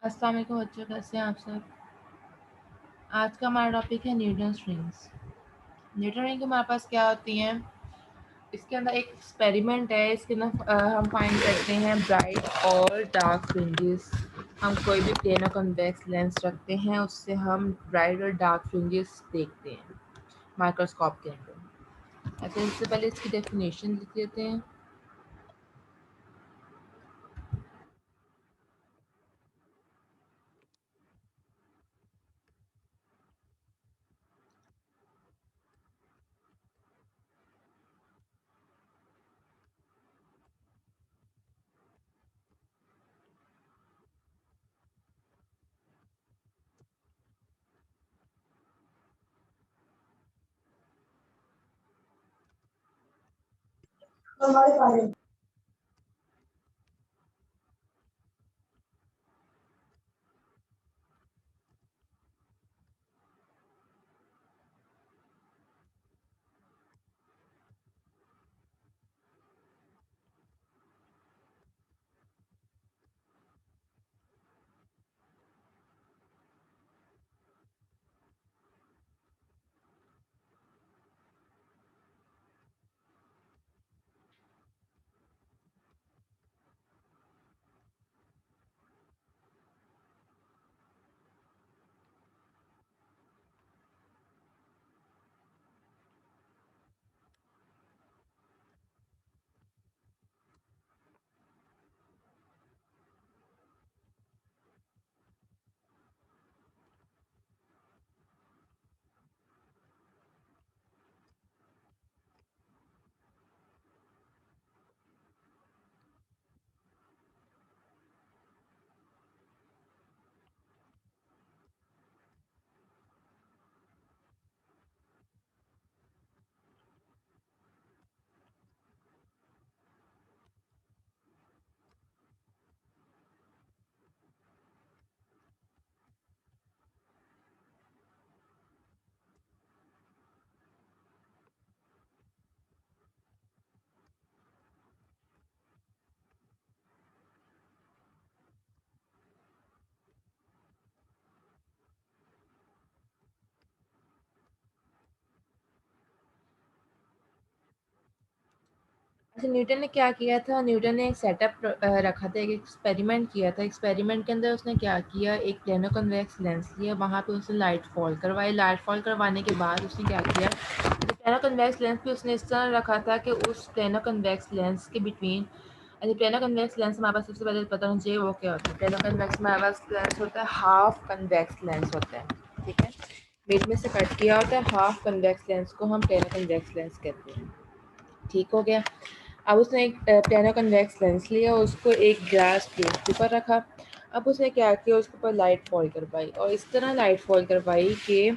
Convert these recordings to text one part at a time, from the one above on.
अस्सलाम वालेकुम बच्चों, कैसे हैं आप सब। आज का हमारा टॉपिक है न्यूटन्स रिंग्स। न्यूटन रिंग हमारे पास क्या होती हैं। इसके अंदर एक एक्सपेरिमेंट है। इसके अंदर हम फाइंड करते हैं ब्राइट और डार्क फ्रिंजेस। हम कोई भी प्लेन और कन्वेक्स लेंस रखते हैं, उससे हम ब्राइट और डार्क फ्रिंजेस देखते हैं माइक्रोस्कोप के अंदर। अच्छा, इससे पहले इसकी डेफिनेशन लिख लेते हैं। अच्छा, न्यूटन ने क्या किया था। न्यूटन ने एक सेटअप रखा था, एक एक्सपेरिमेंट किया था। एक्सपेरिमेंट के अंदर उसने क्या किया, एक प्लेनो कन्वेक्स लेंस लिया, वहाँ पे उसने लाइट फॉल करवाई। लाइट फॉल करवाने के बाद उसने क्या किया, जो प्लेनो कन्वेक्स लेंस भी उसने इस तरह रखा था कि उस प्लेनो कन्वेक्स लेंस के बिटवीन। अच्छा, प्लेनो कन्वेक्स लेंस हमारे पास सबसे पहले पता होना चाहिए वो क्या होता है। प्लेनो कन्वेक्स में हमारे पास लेंस होता है, हाफ कन्वेक्स लेंस होता है, ठीक है। बीच में से कट किया होता है, हाफ कन्वेक्स लेंस को हम प्लेनो कन्वेक्स लेंस कहते हैं। ठीक हो गया। अब उसने एक प्लेनो कन्वेक्स लेंस लिया, उसको एक ग्लास प्लेट के ऊपर रखा। अब उसने क्या किया, उसके ऊपर लाइट फॉल करवाई और इस तरह लाइट फॉल करवाई कि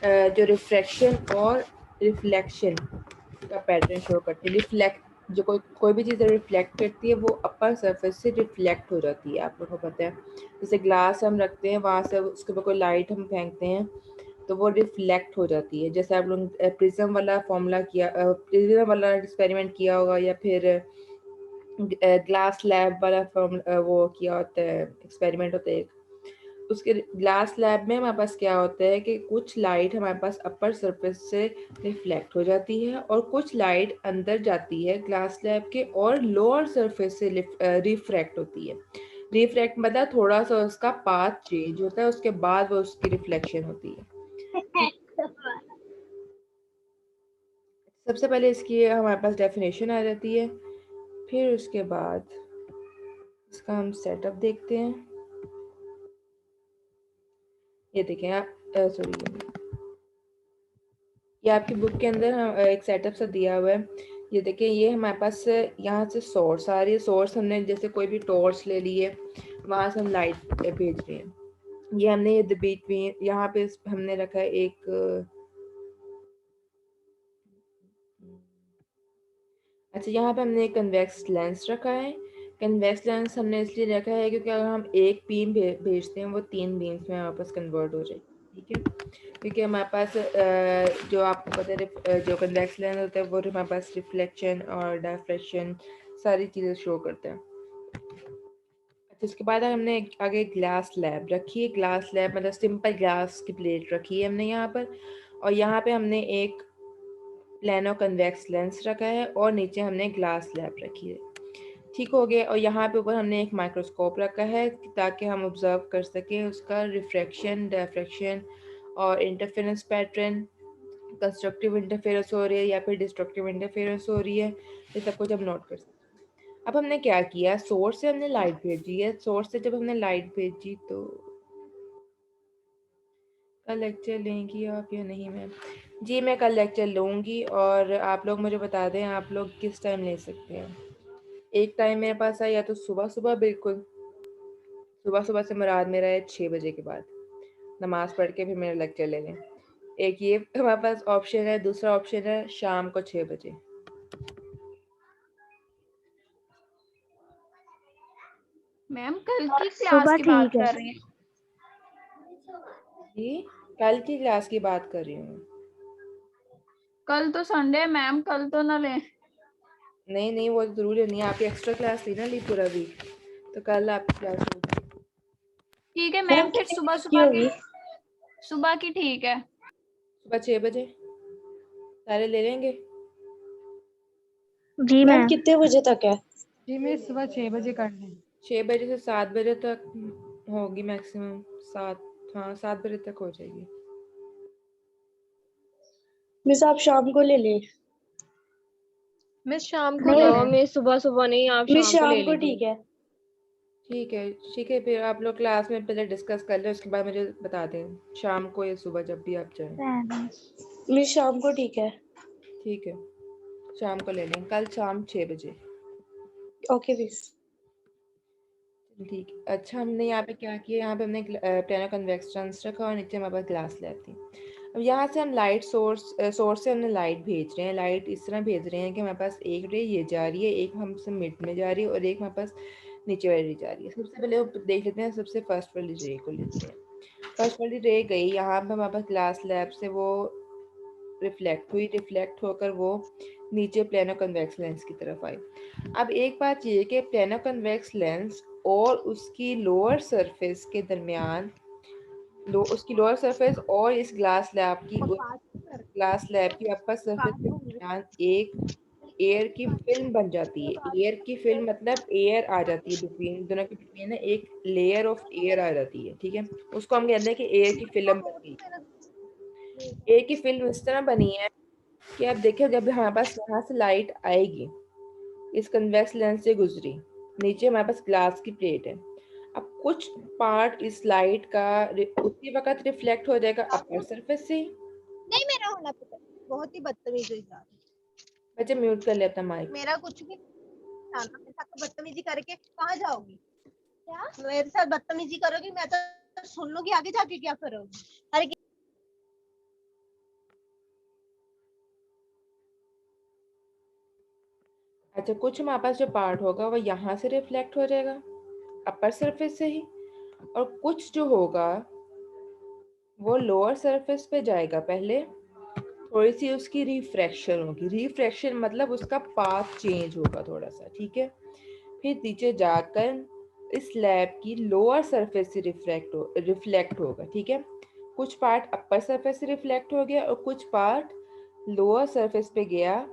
जो रिफ्रैक्शन और रिफ्लेक्शन का पैटर्न शो करती है। रिफ्लेक्ट, जो कोई भी चीज़ रिफ्लेक्ट करती है वो अपर सरफेस से रिफ्लेक्ट हो जाती है, आप लोगों को पता है। जैसे ग्लास हम रखते हैं, वहाँ से उसके ऊपर कोई लाइट हम फेंकते हैं तो वो रिफ्लेक्ट हो जाती है। जैसे आप लोग प्रिज्म वाला फॉर्मूला किया, प्रिज्म वाला एक्सपेरिमेंट किया होगा, या फिर ग्लास लैब वाला वो किया होता है, एक्सपेरिमेंट होता है एक। उसके ग्लास लैब में हमारे पास क्या होता है कि कुछ लाइट हमारे पास अपर सरफेस से रिफ्लेक्ट हो जाती है और कुछ लाइट अंदर जाती है ग्लास लैब के और लोअर सरफेस से रिफ्रैक्ट होती है। रिफ्रैक्ट मतलब थोड़ा सा उसका पाथ चेंज होता है, उसके बाद वो उसकी रिफ्लेक्शन होती है। सबसे पहले इसकी हमारे पास डेफिनेशन आ जाती है, फिर उसके बाद इसका हम सेटअप देखते हैं। ये देखें आप, सॉरी, ये आपकी बुक के अंदर एक सेटअप सा दिया हुआ है। ये देखें, ये हमारे पास यहाँ से सोर्स आ रही है। सोर्स हमने जैसे कोई भी टॉर्च ले ली है, वहाँ से हम लाइट भेज रहे हैं। ये हमने ये बीच में यहाँ पे हमने रखा है एक अच्छा, यहाँ पे हमने एक कन्वेक्स लेंस रखा है। कन्वेक्स लेंस हमने इसलिए रखा है क्योंकि अगर हम एक बीम भेजते हैं वो 3 बीम्स में वापस कन्वर्ट हो जाएगी, ठीक है। क्योंकि हमारे पास जो आपको पता है, जो कन्वेक्स लेंस होता है वो हमारे पास रिफ्लेक्शन और डायफ्लेक्शन सारी चीज़ें शो करता है। इसके बाद हमने आगे ग्लास लैब रखी है। ग्लास लैब मतलब सिंपल ग्लास की प्लेट रखी है हमने यहाँ पर, और यहाँ पे हमने एक प्लेनो कन्वेक्स लेंस रखा है और नीचे हमने ग्लास लैब रखी है। ठीक हो गया। और यहाँ पे ऊपर हमने एक माइक्रोस्कोप रखा है ताकि हम ऑब्जर्व कर सकें उसका रिफ्रैक्शन, डिफ्रैक्शन और इंटरफेरेंस पैटर्न, कंस्ट्रक्टिव इंटरफेरेंस हो रही है या फिर डिस्ट्रक्टिव इंटरफेरेंस हो रही है, ये सब कुछ हम नोट कर सकते हैं। अब हमने क्या किया, सोर्स से हमने लाइट भेजी है। सोर्स से जब हमने लाइट भेजी तो कल लेक्चर लेंगी आप या नहीं मैम? जी मैं कल लेक्चर लूँगी, और आप लोग मुझे बता दें आप लोग किस टाइम ले सकते हैं। एक टाइम मेरे पास है या तो सुबह सुबह, बिल्कुल सुबह सुबह से मुराद मेरा है 6 बजे के बाद, नमाज पढ़ के फिर मेरा लेक्चर ले लें। एक ये हमारे पास ऑप्शन है, दूसरा ऑप्शन है शाम को 6 बजे। मैम कल की क्लास की बात कर रही हैं? जी कल की क्लास की बात कर रही हूँ। कल तो संडे है मैम, कल तो ना लें। नहीं नहीं वो जरूरी नहीं है, आपकी एक्स्ट्रा क्लास ली ना ली पूरा वीक, तो कल आपकी क्लास होगी। ठीक है मैम, फिर सुबह सुबह की ठीक है। सुबह 6 बजे सारे ले लेंगे? जी मैम कितने बजे तक है? जी मैं सुबह 6 बजे कर लें। 6 बजे से 7 बजे तक होगी मैक्सिमम, 7, हाँ 7 बजे तक हो जाएगी। मिस आप शाम को ले लें। मिस शाम को लो, मिस सुबह सुबह नहीं, आप मिस शाम को ले शाम को लीजिए। ठीक है। ठीक है फिर आप लोग क्लास में पहले डिस्कस कर लें, उसके बाद मुझे बता दें शाम को या सुबह जब भी आप चाहें। मिस शाम को ठीक है। ठीक है शाम को ले लें, कल शाम 6 बजे। Okay miss. ठीक है। अच्छा हमने यहाँ पे क्या किया, यहाँ पे हमने प्लानो कन्वेक्स लेंस रखा और नीचे हमारे पास ग्लास लैब थी। अब यहाँ से हम लाइट सोर्स से हमने लाइट भेज रहे हैं। लाइट इस तरह भेज रहे हैं कि हमारे पास एक रे ये जा रही है, एक हमसे मिड में जा रही है और एक हमारे पास नीचे वाली जा रही है। सबसे पहले वो देख लेते हैं, सबसे फर्स्ट वाली रे को लेते हैं। फर्स्ट वाली रे गई, यहाँ पे हमारे पास ग्लास लैब से वो रिफ्लेक्ट हुई, रिफ्लेक्ट होकर वो नीचे प्लेनो कन्वेक्स लेंस की तरफ आई। अब एक बात ये कि प्लेनो कन्वेक्स लेंस और उसकी लोअर सरफेस के दरमियान, उसकी लोअर सरफेस और इस ग्लास लैब की अपर सरफेस के दरमियान एक एयर की फिल्म बन जाती है। एयर की फिल्म मतलब एयर आ जाती है बिटवीन, दोनों के बिटवीन ना एक लेयर ऑफ एयर आ जाती है। ठीक है, उसको हम कहते हैं कि एयर की फिल्म बन गई। एयर की फिल्म इस तरह बनी है कि आप देखिए जब हमारे पास यहाँ से लाइट आएगी, इस कन्वेक्स लेंस से गुजरी, नीचे हमारे पास ग्लास की प्लेट है। अब कुछ पार्ट इस लाइट का उसी वक्त रिफ्लेक्ट हो जाएगा अपर सरफेस से। नहीं मेरा होना पता बहुत ही बदतमीज हुई जा बच्चे म्यूट कर ले अपना माइक। मेरा कुछ भी मेरे साथ तो बदतमीजी करके कहाँ जाओगी? क्या मेरे साथ बदतमीजी करोगी? मैं तो सुन लूंगी आगे जाके क्या करोगी। अरे अच्छा कुछ हमारे पास जो पार्ट होगा वो यहाँ से रिफ्लेक्ट हो जाएगा अपर सरफेस से ही, और कुछ जो होगा वो लोअर सरफेस पे जाएगा। पहले थोड़ी सी उसकी रिफ्रैक्शन होगी, रिफ्रैक्शन मतलब उसका पाथ चेंज होगा थोड़ा सा। ठीक है, फिर नीचे जाकर इस लैब की लोअर सरफेस से रिफ्लेक्ट होगा। ठीक है, कुछ पार्ट अपर सरफेस से रिफ्लेक्ट हो गया और कुछ पार्ट लोअर सरफेस पे गया,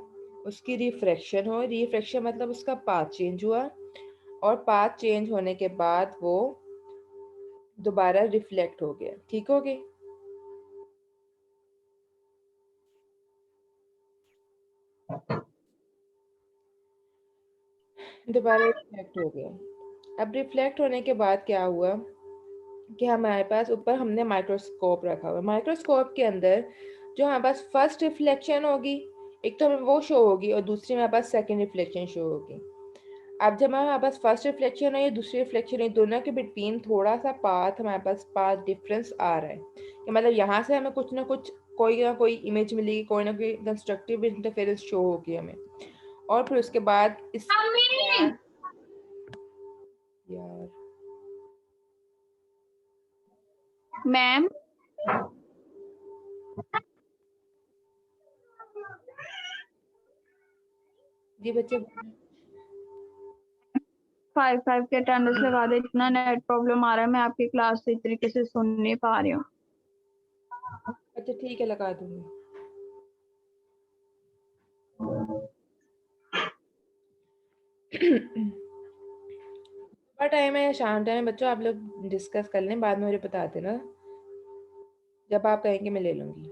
उसकी रिफ्रैक्शन हो। रिफ्रैक्शन मतलब उसका पाथ चेंज हुआ, और पाथ चेंज होने के बाद वो दोबारा रिफ्लेक्ट हो गया। ठीक हो गया, दोबारा रिफ्लेक्ट हो गया। अब रिफ्लेक्ट होने के बाद क्या हुआ कि हमारे पास ऊपर हमने माइक्रोस्कोप रखा हुआ है। माइक्रोस्कोप के अंदर जो हमारे पास फर्स्ट रिफ्लेक्शन होगी, एक तो हमें वो शो होगी और दूसरी हमारे पास सेकंड रिफ्लेक्शन शो होगी। अब जब हमारे पास फर्स्ट रिफ्लेक्शन है या दूसरी रिफ्लेक्शन है, दोनों के बिटवीन थोड़ा सा पाथ, हमारे पास पाथ डिफरेंस आ रहा है कि मतलब यहाँ से हमें कुछ ना कुछ कोई ना कोई इमेज मिलेगी, कोई ना कोई कंस्ट्रक्टिव इंटरफेरेंस शो होगी हमें। और फिर उसके बाद इस यार मैम जी बच्चे 5 के अटेंडेंस लगा दे। इतना नेट प्रॉब्लम आ रहा है, मैं आपकी क्लास से तरीके से सुन नहीं पा रही हूँ। अच्छा ठीक है, लगा दूंगी। सुबह टाइम है या शाम टाइम है बच्चों, आप लोग डिस्कस कर लें, बाद में मुझे बता देना, जब आप कहेंगे मैं ले लूंगी।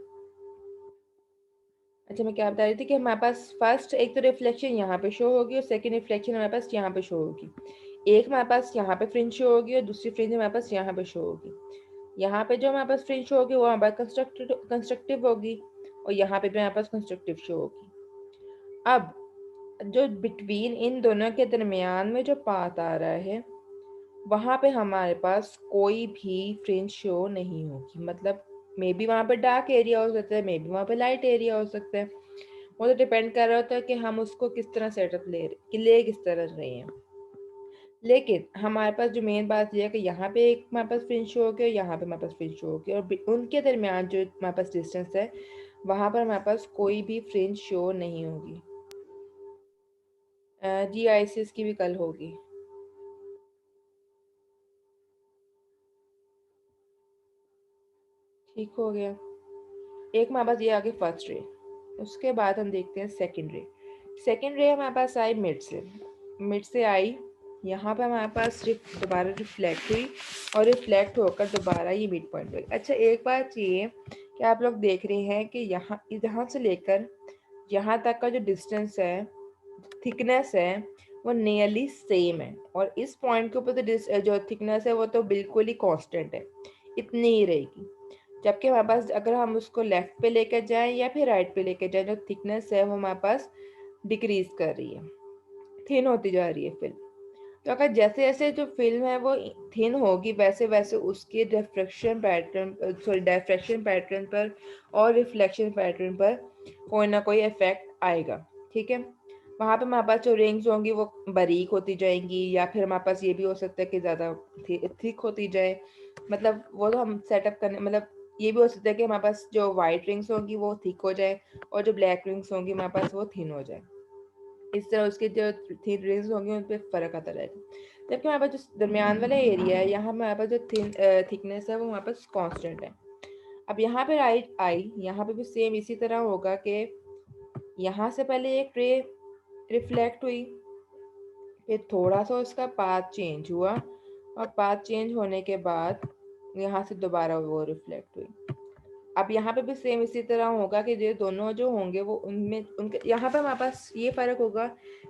अच्छा मैं क्या बता रही थी कि हमारे पास फर्स्ट एक तो रिफ्लेक्शन यहाँ पे शो होगी और सेकंड रिफ्लेक्शन हमारे पास यहाँ पे शो होगी। एक हमारे पास यहाँ पे फ्रिंज शो होगी और दूसरी फ्रिंज हमारे पास यहाँ पे शो होगी। यहाँ पे जो हमारे पास फ्रिंज शो होगी वो हमारे पास कंस्ट्रक्टिव होगी और यहाँ पे भी हमारे पास कंस्ट्रक्टिव शो होगी। अब जो बिटवीन इन दोनों के दरमियान में जो पाथ आ रहा है वहाँ पे हमारे पास कोई भी फ्रिंज शो नहीं होगी। मतलब मे बी वहाँ पे डार्क एरिया हो सकता है, मे बी वहाँ पे लाइट एरिया हो सकता है, वो तो डिपेंड कर रहा होता है कि हम उसको किस तरह सेटअप ले किस तरह रहे हैं। लेकिन हमारे पास जो मेन बात यह है कि यहाँ पे एक हमारे पास फ्रिंज शो होगी और यहाँ पे हमारे पास फ्रिंज शो होगी और उनके दरमियान जो हमारे पास डिस्टेंस है वहाँ पर हमारे पास कोई भी फ्रिंज शो नहीं होगी। GICS की भी कल होगी। ठीक हो गया। एक हमारे पास ये आ गई फर्स्ट रे, उसके बाद हम देखते हैं सेकंड रे। सेकंड रे हमारे पास आई मिड से आई, यहाँ पे हमारे पास दोबारा रिफ्लेक्ट हुई और रिफ्लेक्ट होकर दोबारा ये मिड पॉइंट हुई। अच्छा एक बात ये कि आप लोग देख रहे हैं कि यहाँ से लेकर यहाँ तक का जो डिस्टेंस है, थिकनेस है, वो नियरली सेम है और इस पॉइंट के ऊपर तो जो थिकनेस है वो तो बिल्कुल ही कांस्टेंट है, इतनी ही रहेगी। जबकि हमारे पास अगर हम उसको लेफ्ट पे लेकर जाएं या फिर राइट पे लेकर जाएं, जो थिकनेस है वो हमारे पास डिक्रीज कर रही है, थिन होती जा रही है फिल्म। तो अगर जैसे जैसे जो फिल्म है वो थिन होगी वैसे वैसे उसके डिफ्रैक्शन पैटर्न पर और रिफ्लेक्शन पैटर्न पर कोई ना कोई इफेक्ट आएगा। ठीक है, वहाँ पे हमारे पास जो रिंग्स होंगी वो बारीक होती जाएंगी या फिर हमारे पास ये भी हो सकता है कि ज़्यादा थिक होती जाए। मतलब वो तो हम सेटअप करने, मतलब ये भी हो सकता है कि हमारे पास जो वाइट रिंग्स होंगी वो थिक हो जाए और जो ब्लैक रिंग्स होंगी हमारे पास वो थिन हो जाए। इस तरह उसके जो थिन रिंग्स होंगे उन पर फ़र्क आता रहेगा। जबकि हमारे पास जो दरमियान वाला एरिया है यहाँ हमारे पास जो थिकनेस है वो हमारे पास कांस्टेंट है। अब यहाँ पे राइट आई, यहाँ पे भी सेम इसी तरह होगा कि यहाँ से पहले एक रे रिफ्लेक्ट हुई, फिर थोड़ा सा उसका पाथ चेंज हुआ और पाथ चेंज होने के बाद यहाँ से दोबारा वो रिफ्लेक्ट हुई। अब यहाँ पे भी सेम इसी तरह होगा कि ये दोनों जो होंगे वो उनमें उनके यहाँ पे हमारे पास ये फ़र्क होगा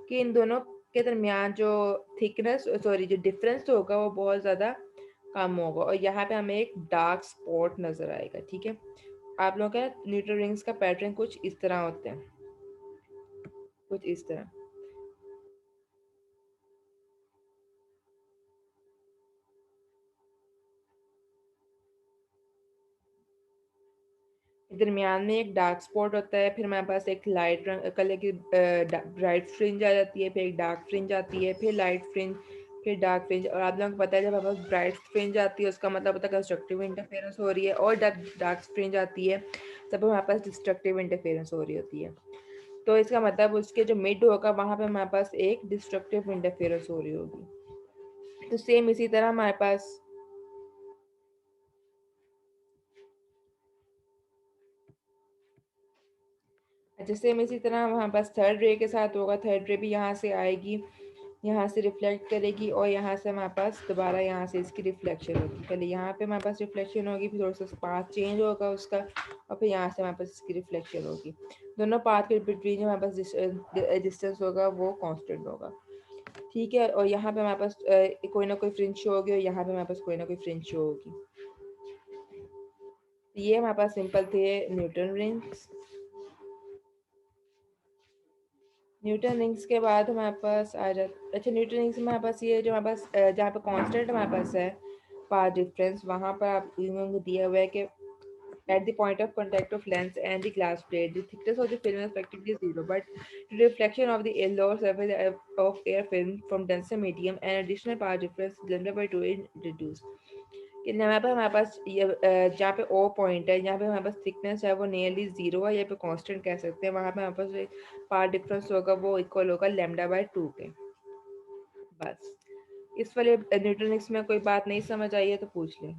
कि इन दोनों के दरमियान जो थिकनेस जो डिफरेंस होगा वो बहुत ज़्यादा कम होगा और यहाँ पे हमें एक डार्क स्पॉट नज़र आएगा। ठीक है, आप लोगों का न्यूट्रल रिंग्स का पैटर्न कुछ इस तरह होता है, कुछ इस तरह। दरमियान में एक डार्क स्पॉट होता है, फिर हमारे पास एक लाइट कलर की ब्राइट फ्रिंज आ जाती है, फिर एक डार्क फ्रिंज आती है, फिर लाइट फ्रिंज, फिर डार्क फ्रिंज। और आप लोगों को पता है जब हमारे पास ब्राइट फ्रिंज आती है उसका मतलब होता है कंस्ट्रक्टिव इंटरफेरेंस हो रही है और जब डार्क फ्रिंज आती है तब हमारे पास डिस्ट्रक्टिव इंटरफेरेंस हो रही होती है। तो इसका मतलब उसके जो मिड होगा वहाँ पे हमारे पास एक डिस्ट्रक्टिव इंटरफेरेंस हो रही होगी। तो सेम इसी तरह हमारे पास अच्छा सेम इसी तरह हमारे पास थर्ड रे के साथ होगा। थर्ड रे भी यहाँ से आएगी, यहाँ से रिफ्लेक्ट करेगी और यहाँ से हमारे पास दोबारा यहाँ से इसकी रिफ्लेक्शन होगी। पहले यहाँ पे हमारे पास रिफ्लेक्शन होगी, फिर थोड़ा सा पाथ चेंज होगा उसका और फिर यहाँ से हमारे पास इसकी रिफ्लेक्शन होगी। दोनों पाथ के बिटवीन जो हमारे पास डिस्टेंस होगा वो कांस्टेंट होगा। ठीक है, और यहाँ पे हमारे पास कोई ना कोई फ्रिंज शो होगी और यहाँ पे हमारे पास कोई ना कोई फ्रिंज शो होगी। ये हमारे पास सिंपल थे न्यूटन रिंग्स। न्यूटन रिंग्स के बाद हमारे पास आ जाता, अच्छा न्यूटन रिंग्स में हमारे पास ये जो हमारे पास जहाँ पे कांस्टेंट हमारे पास है पाथ डिफरेंस, वहाँ पर आप इन्होंने दिया हुआ है कि at the point of contact of lens and the glass plate the thickness of the film is practically zero, but the reflection of the lower surface of air film from denser medium and additional path difference lambda by 2 is reduced। कि हमारे पास ये जहाँ पे O point है, जहाँ पे हमारे पास thickness है वो नियरली जीरो है, यहाँ पे कांस्टेंट कह सकते हैं, वहाँ पे हमारे पास पाथ डिफरेंस होगा वो इक्वल होगा लैम्डा बाय 2 के। बस इस वाले न्यूट्रॉनिक्स में कोई बात नहीं समझ आई है तो पूछ लें।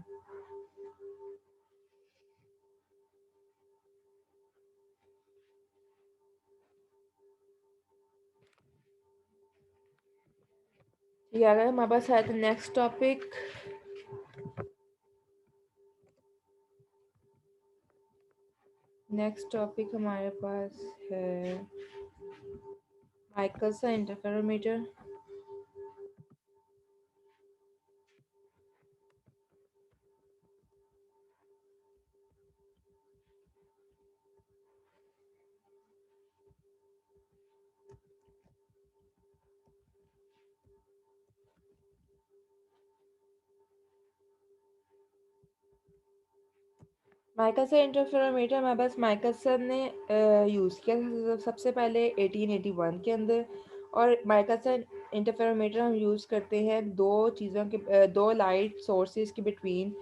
ये आ गया हमारे पास है तो नेक्स्ट टॉपिक। नेक्स्ट टॉपिक हमारे पास है माइकलसन इंटरफेरोमीटर। माइकलसन इंटरफेरोमीटर हमारे पास माइकलसन ने यूज़ किया था सबसे पहले 1881 के अंदर। और माइकलसन इंटरफेरोमीटर हम यूज़ करते हैं दो चीज़ों के दो लाइट सोर्सेज के बिटवीन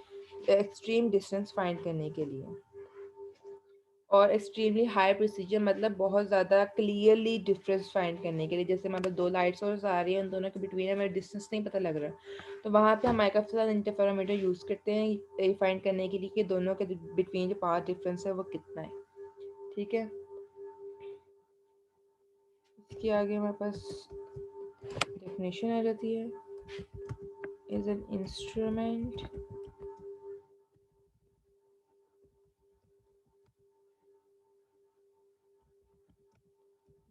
एक्सट्रीम डिस्टेंस फाइंड करने के लिए। और एक्सट्रीमली हाई प्रिसीजन मतलब बहुत ज़्यादा क्लियरली डिफरेंस फाइंड करने के लिए। जैसे मतलब दो लाइट सोर्स आ रही है, उन दोनों के बिटवीन हमें डिस्टेंस नहीं पता लग रहा, तो वहाँ पे हम माइक्रोफोन इंटरफेरोमीटर यूज़ करते हैं ये फाइंड करने के लिए कि दोनों के बिटवीन जो पाथ डिफरेंस है वो कितना है। ठीक है, इसके आगे हमारे पास डेफिनेशन आ जाती है। Is an instrument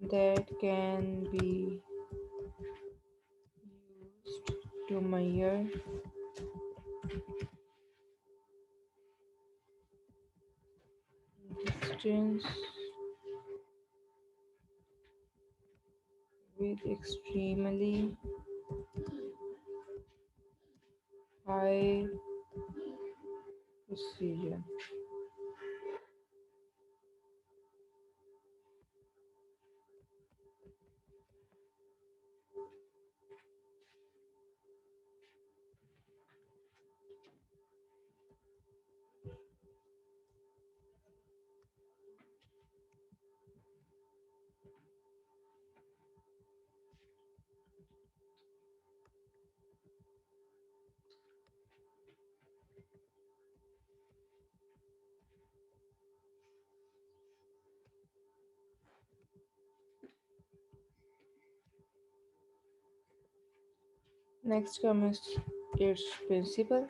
that can be used to measure distance with extremely high precision. Next comes its principle.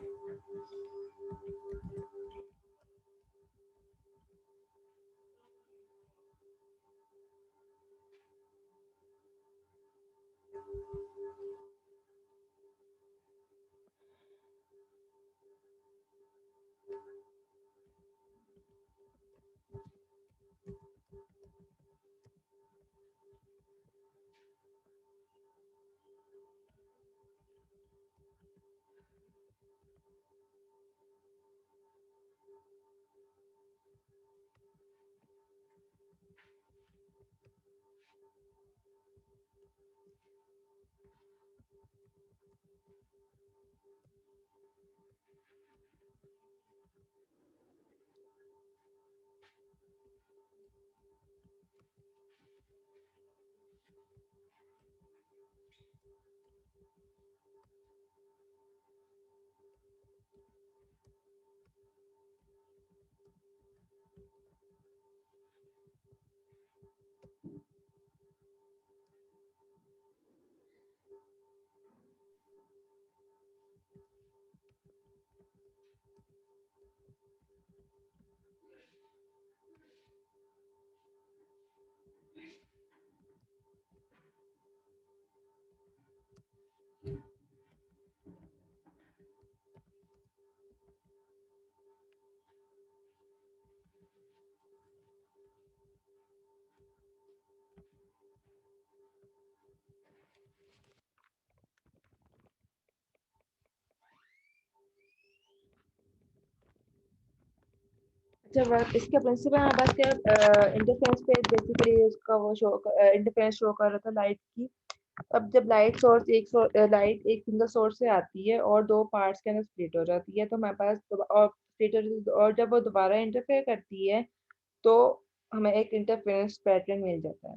अच्छा, बात इसका प्रिंसिपल हमारे पास क्या इंटरफेरेंस पे बेसिकली उसका वो शो इंटरफेरेंस शो कर रहा था लाइट की। अब जब लाइट एक सिंगल सोर्स से आती है और दो पार्ट्स के अंदर स्प्लिट हो जाती है, तो हमारे पास और स्प्लिट और जब वो दोबारा इंटरफेयर करती है तो हमें एक इंटरफेरेंस पैटर्न मिल जाता है।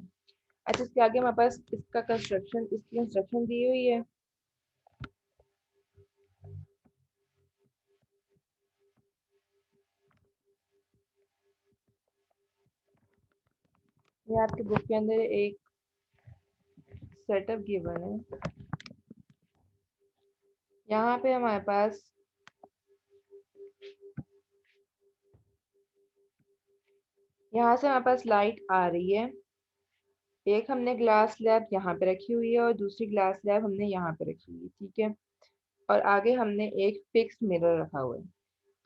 अच्छा, इसके आगे हमारे पास इसकी कंस्ट्रक्शन दी हुई है। ये आपकी बुक के अंदर एक सेटअप गिवन है। यहाँ पे हमारे पास यहाँ से हमारे पास लाइट आ रही है। एक हमने ग्लास स्लैब यहाँ पे रखी हुई है और दूसरी ग्लास स्लैब हमने यहाँ पे रखी हुई है, ठीक है। और आगे हमने एक फिक्स मिरर रखा हुआ है।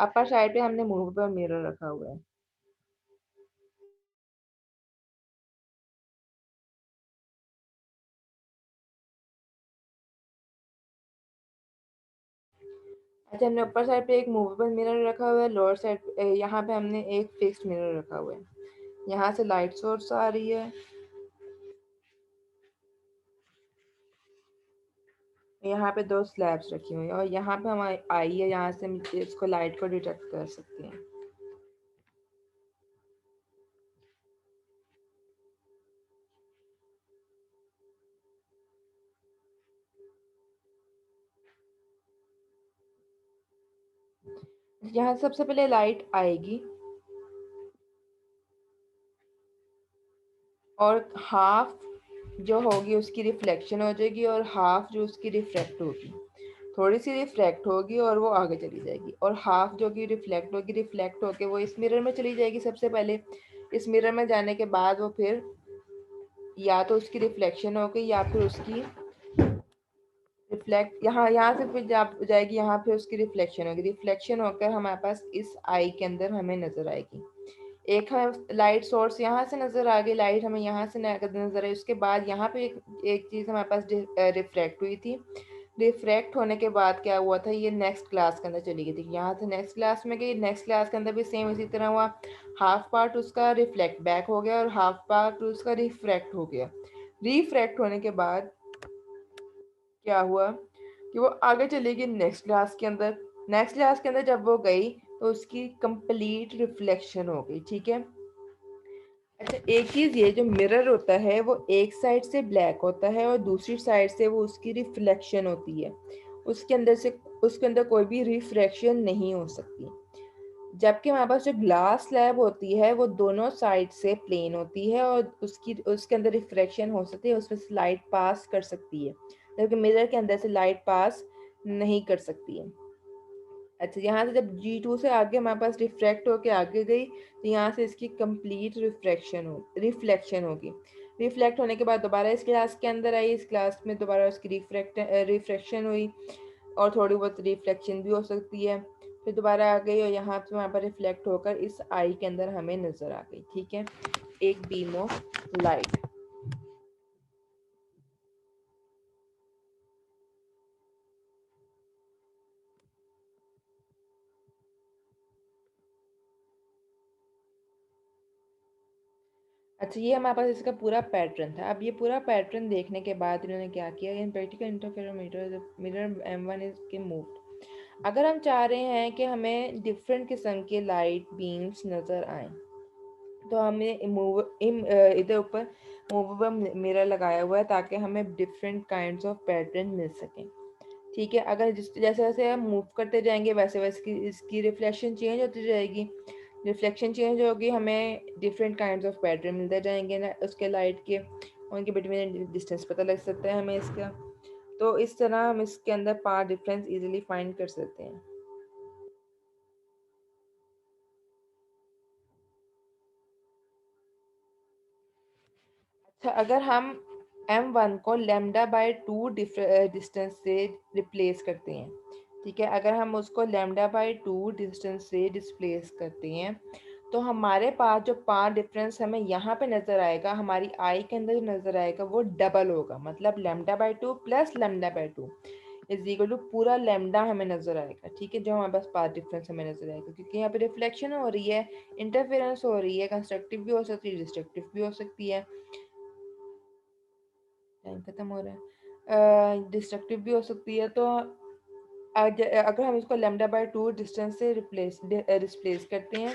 अपर साइड पे हमने मूवेबल मिरर रखा हुआ है। अच्छा, हमने ऊपर साइड पे एक मूवेबल मिरर रखा हुआ है। लोअर साइड यहाँ पे हमने एक फिक्स्ड मिरर रखा हुआ है। यहाँ से लाइट सोर्स आ रही है। यहाँ पे दो स्लैब्स रखी हुई है और यहाँ पे हम आई है, यहाँ से हम इसको लाइट को डिटेक्ट कर सकते हैं। यहाँ सबसे पहले लाइट आएगी और हाफ जो होगी उसकी रिफ्लेक्शन हो जाएगी और हाफ जो उसकी रिफ्रैक्ट होगी, थोड़ी सी रिफ्लेक्ट होगी और वो आगे चली जाएगी। और हाफ जो कि रिफ्लेक्ट होगी, रिफ्लेक्ट होके वो इस मिरर में चली जाएगी सबसे पहले। इस मिरर में जाने के बाद वो फिर या तो उसकी रिफ्लेक्शन होगी या फिर उसकी रिफ्लेक्ट यहाँ से फिर जाएगी, यहाँ पे उसकी रिफ्लेक्शन होगी। रिफ्लेक्शन होकर हमारे पास इस आई के अंदर हमें नजर आएगी। एक हमें लाइट सोर्स यहाँ से नजर आ गई, लाइट हमें यहाँ से नजर आई। उसके बाद यहाँ पे एक चीज हमारे पास रिफ्रैक्ट हुई थी। रिफ्रैक्ट होने के बाद क्या हुआ था, ये नेक्स्ट क्लास के अंदर चली गई थी। यहाँ से नेक्स्ट क्लास में गई, नेक्स्ट क्लास के अंदर भी सेम इसी तरह हुआ। हाफ पार्ट उसका रिफ्लेक्ट बैक हो गया और हाफ पार्ट उसका रिफ्रैक्ट हो गया। रिफ्रैक्ट होने के बाद क्या हुआ कि वो आगे चली गई नेक्स्ट क्लास के अंदर। नेक्स्ट क्लास के अंदर जब वो गई तो उसकी कंप्लीट रिफ्लेक्शन हो गई, ठीक है। अच्छा, एक चीज ये जो मिरर होता है वो एक साइड से ब्लैक होता है और दूसरी साइड से वो उसकी रिफ्लेक्शन होती है। उसके अंदर कोई भी रिफ्रैक्शन नहीं हो सकती। जबकि हमारे पास जो ग्लास स्लैब होती है वो दोनों साइड से प्लेन होती है और उसके अंदर रिफ्रैक्शन हो सकती है, उसमें से लाइट पास कर सकती है, जबकि मिरर के अंदर से लाइट पास नहीं कर सकती है। अच्छा, यहाँ से जब G2 से आगे हमारे पास रिफ्रैक्ट होके आगे गई तो यहाँ से इसकी कंप्लीट रिफ्लेक्शन होगी। रिफ्लेक्ट होने के बाद दोबारा इस क्लास के अंदर आई, इस क्लास में दोबारा उसकी रिफ्रैक्शन हुई और थोड़ी बहुत रिफ्लेक्शन भी हो सकती है। फिर दोबारा आ गई और यहाँ से वहाँ पर रिफ्लेक्ट होकर इस आई के अंदर हमें नजर आ गई, ठीक है, एक बीम ऑफ लाइट। अच्छा, ये हमारे पास इसका पूरा पैटर्न था। अब ये पूरा पैटर्न देखने के बाद इन्होंने क्या किया, इन practical interferometer mirror M1 is के मूव्ड। अगर हम चाह रहे हैं कि हमें डिफरेंट किस्म के लाइट बीम्स नज़र आए तो हमने इधर ऊपर मूवेबल मिरर लगाया हुआ है ताकि हमें डिफरेंट काइंड्स ऑफ पैटर्न मिल सकें, ठीक है। अगर जैसे जैसे हम मूव करते जाएंगे वैसे वैसे इसकी रिफ्लेक्शन चेंज होती जाएगी। रिफ्लेक्शन चेंज होगी, हमें डिफरेंट काइंड्स ऑफ पैटर्न मिलते जाएंगे ना उसके लाइट के, उनके बिटवीन डिस्टेंस पता लग सकता है हमें इसका। तो इस तरह हम इसके अंदर पाथ डिफरेंस इजीली फाइंड कर सकते हैं। अच्छा, अगर हम M1 को λ/2 डिस्टेंस से रिप्लेस करते हैं, ठीक है, अगर हम उसको λ/2 डिस्टेंस से डिस्प्लेस करते हैं तो हमारे पास जो पाथ डिफरेंस हमें यहाँ पे नज़र आएगा, हमारी आई के अंदर जो नज़र आएगा वो डबल होगा। मतलब λ/2 प्लस λ/2 इज इक्वल टू पूरा लैम्डा हमें नज़र आएगा, ठीक है, जो हमारे पास पाथ डिफरेंस हमें नज़र आएगा। क्योंकि यहाँ पे रिफ्लेक्शन हो रही है, इंटरफेरेंस हो रही है, कंस्ट्रक्टिव भी हो सकती है, डिस्ट्रक्टिव भी हो सकती है। टाइम खत्म हो रहा है। डिस्ट्रक्टिव भी हो सकती है। तो अगर हम इसको λ/2 डिस्टेंस से रिप्लेस करते हैं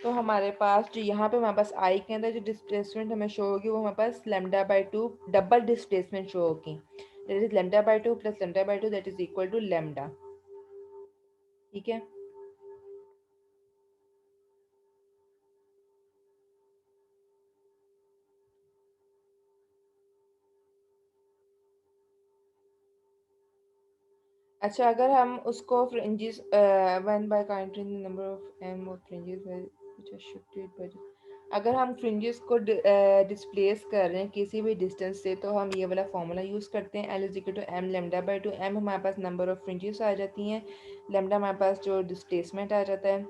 तो हमारे पास जो यहाँ पे हमारे पास आई के अंदर जो डिस्प्लेसमेंट हमें शो होगी वो हमारे पास λ/2 डबल डिस्प्लेसमेंट शो होगी। That is λ/2 plus λ/2 that is equal to lambda, ठीक है। अच्छा, अगर हम उसको fringes one by counting the number of m of fringes which are shifted by, अगर हम फ्रिंजेस को डिस्प्लेस कर रहे हैं किसी भी डिस्टेंस से, तो हम ये वाला फॉर्मूला यूज़ करते हैं, L is equal to M lambda by two. M हमारे पास नंबर ऑफ फ्रिंजेस आ जाती हैं, लेमडा हमारे पास जो डिस्प्लेसमेंट आ जाता है,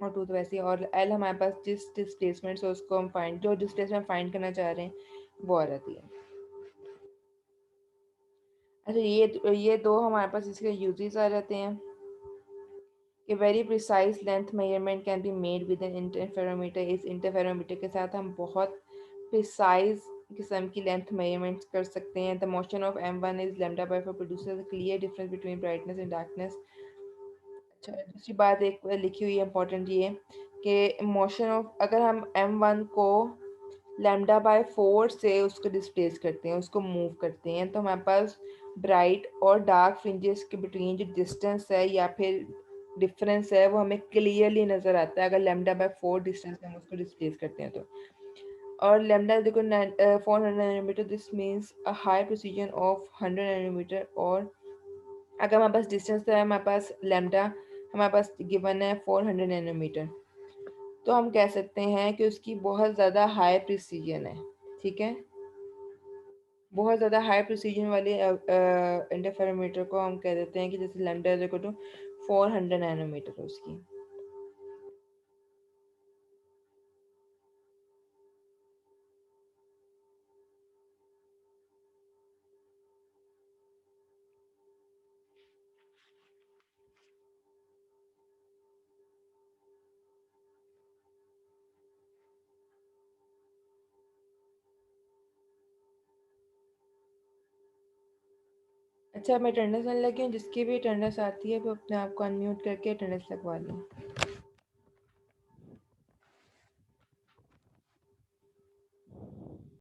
और टू तो वैसे ही, और एल हमारे पास जिस डिस्प्लेसमेंट से उसको हम फाइंड, जो डिस्प्लेसमेंट फाइंड करना चाह रहे हैं वो आ जाती है। अच्छा, ये दो हमारे पास इसके यूजेस आ जाते हैं कि very precise length measurement can be made with an interferometer. इस इंटरफेरोमीटर के साथ हम बहुत प्रिसाइज किस्म की लेंथ मेजरमेंट्स कर सकते हैं। The motion of m1 is lambda by 4 produces a clear difference between brightness and darkness. अच्छा, दूसरी बात एक लिखी हुई है इंपॉर्टेंट, ये कि मोशन ऑफ, अगर हम m1 को लैम्डा बाय 4 से उसको डिस्प्लेस करते हैं, उसको मूव करते हैं, तो हमारे पास ब्राइट और डार्क फ्रिंजेस के बिटवीन जो डिस्टेंस है या फिर डिफरेंस है वो हमें क्लियरली नज़र आता है अगर लैम्डा बाय 4 डिस्टेंस में हम उसको डिस्प्लेस करते हैं तो। और लैम्डा देखो 400 nanometre, this means a high precision of 100 nanometre. और अगर हमारे पास डिस्टेंस है, हमारे पास लैम्डा हमारे पास गिवन है 400 नैनोमीटर, तो हम कह सकते हैं कि उसकी बहुत ज़्यादा हाई प्रिसीजन है। ठीक है, बहुत ज़्यादा हाई प्रिसीजन वाले इंटरफेरोमीटर को हम कह देते हैं कि जैसे lambda is equal to 400 nanometre है उसकी। अच्छा, मैं अटेंडेंस लेने लगी हूँ, जिसकी भी अटेंडेंस आती है वो अपने आप को अनम्यूट करके अटेंडेंस लगवा लें।